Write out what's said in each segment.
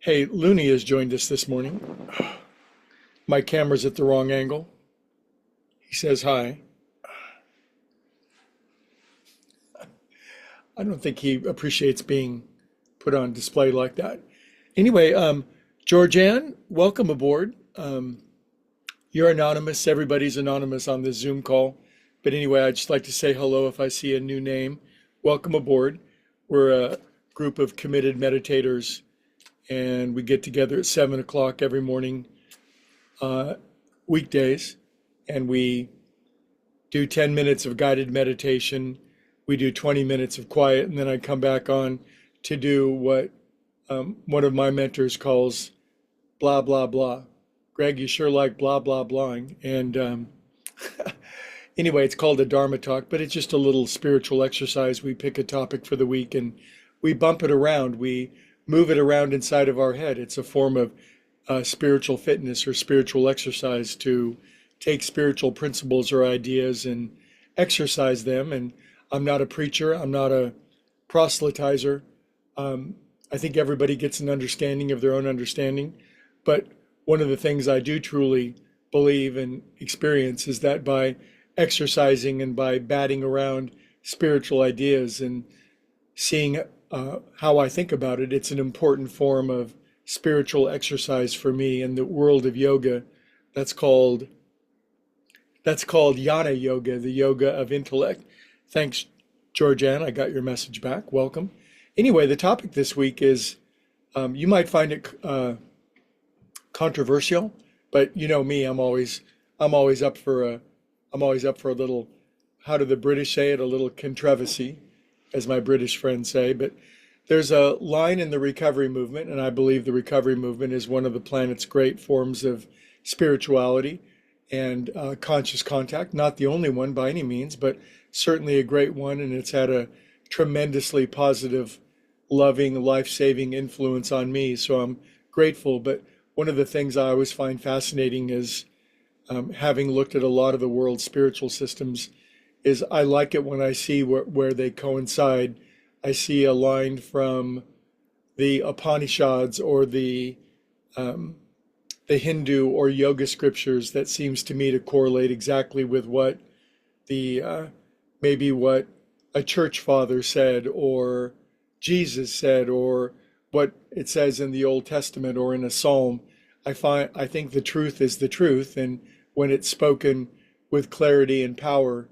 Hey, Looney has joined us this morning. My camera's at the wrong angle. He says hi. I don't think he appreciates being put on display like that. Anyway, Georgianne, welcome aboard. You're anonymous. Everybody's anonymous on this Zoom call. But anyway, I'd just like to say hello if I see a new name. Welcome aboard. We're a group of committed meditators, and we get together at 7 o'clock every morning, uh, weekdays, and we do 10 minutes of guided meditation. We do 20 minutes of quiet, and then I come back on to do what one of my mentors calls blah, blah, blah. Greg, you sure like blah, blah, blahing. And anyway, it's called a Dharma talk, but it's just a little spiritual exercise. We pick a topic for the week and we bump it around. We move it around inside of our head. It's a form of spiritual fitness or spiritual exercise to take spiritual principles or ideas and exercise them. And I'm not a preacher, I'm not a proselytizer. I think everybody gets an understanding of their own understanding. But one of the things I do truly believe and experience is that by exercising and by batting around spiritual ideas and seeing how I think about it, it's an important form of spiritual exercise for me in the world of yoga. That's called that's called Yana Yoga, the yoga of intellect. Thanks, Georgianne. I got your message back. Welcome. Anyway, the topic this week is you might find it controversial, but you know me, I'm always up for a I'm always up for a little, how do the British say it, a little controversy, as my British friends say. But there's a line in the recovery movement, and I believe the recovery movement is one of the planet's great forms of spirituality and conscious contact. Not the only one by any means, but certainly a great one, and it's had a tremendously positive, loving, life-saving influence on me. So I'm grateful. But one of the things I always find fascinating is having looked at a lot of the world's spiritual systems, is I like it when I see where they coincide. I see a line from the Upanishads or the Hindu or yoga scriptures that seems to me to correlate exactly with what the maybe what a church father said or Jesus said or what it says in the Old Testament or in a psalm. I think the truth is the truth, and when it's spoken with clarity and power,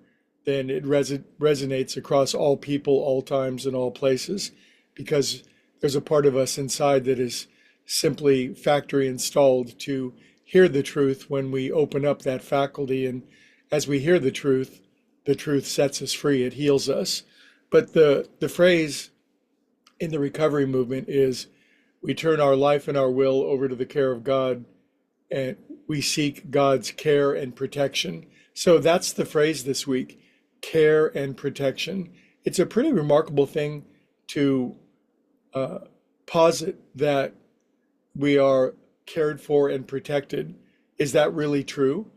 then it resonates across all people, all times, and all places, because there's a part of us inside that is simply factory installed to hear the truth when we open up that faculty. And as we hear the truth sets us free, it heals us. But the phrase in the recovery movement is we turn our life and our will over to the care of God, and we seek God's care and protection. So that's the phrase this week, care and protection. It's a pretty remarkable thing to posit that we are cared for and protected. Is that really true?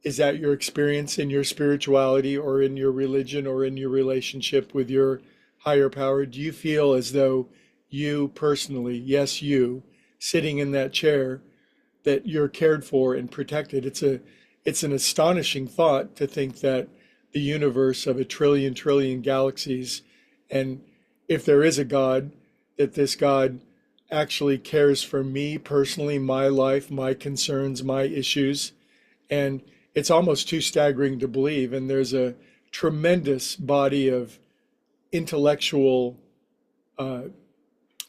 Is that your experience in your spirituality or in your religion or in your relationship with your higher power? Do you feel as though you personally, yes, you, sitting in that chair, that you're cared for and protected? It's an astonishing thought to think that the universe of a trillion galaxies, and if there is a God, that this God actually cares for me personally, my life, my concerns, my issues. And it's almost too staggering to believe. And there's a tremendous body of intellectual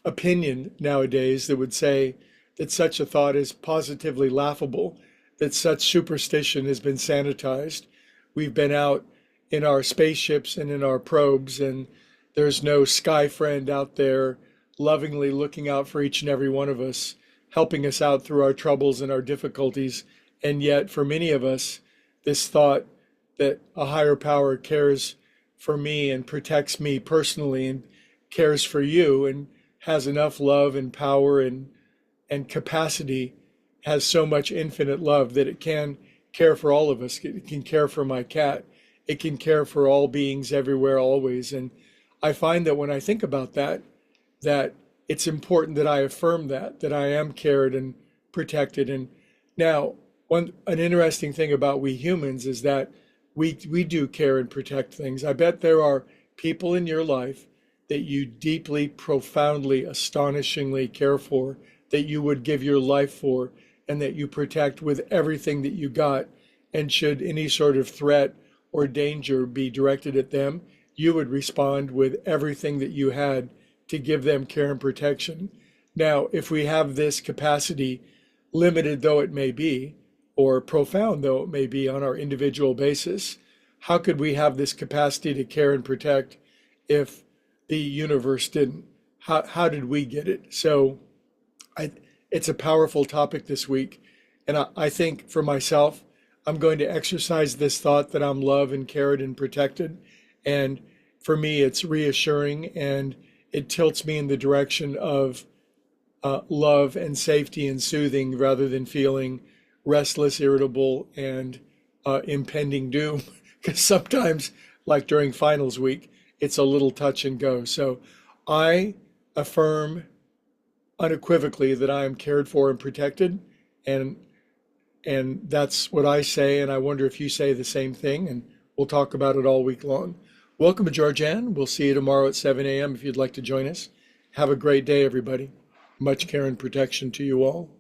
opinion nowadays that would say that such a thought is positively laughable, that such superstition has been sanitized. We've been out in our spaceships and in our probes, and there's no sky friend out there lovingly looking out for each and every one of us, helping us out through our troubles and our difficulties. And yet, for many of us, this thought that a higher power cares for me and protects me personally and cares for you and has enough love and power and capacity, has so much infinite love that it can care for all of us. It can care for my cat. It can care for all beings everywhere, always. And I find that when I think about that, that it's important that I affirm that I am cared and protected. And now, an interesting thing about we humans is that we do care and protect things. I bet there are people in your life that you deeply, profoundly, astonishingly care for, that you would give your life for, and that you protect with everything that you got. And should any sort of threat or danger be directed at them, you would respond with everything that you had to give them care and protection. Now, if we have this capacity, limited though it may be, or profound though it may be on our individual basis, how could we have this capacity to care and protect if the universe didn't? How did we get it? So it's a powerful topic this week. And I think for myself, I'm going to exercise this thought that I'm loved and cared and protected. And for me, it's reassuring and it tilts me in the direction of love and safety and soothing rather than feeling restless, irritable, and impending doom. Because sometimes, like during finals week, it's a little touch and go. So I affirm unequivocally that I am cared for and protected. And that's what I say. And I wonder if you say the same thing. And we'll talk about it all week long. Welcome to Georgianne. We'll see you tomorrow at 7 a.m. if you'd like to join us. Have a great day, everybody. Much care and protection to you all.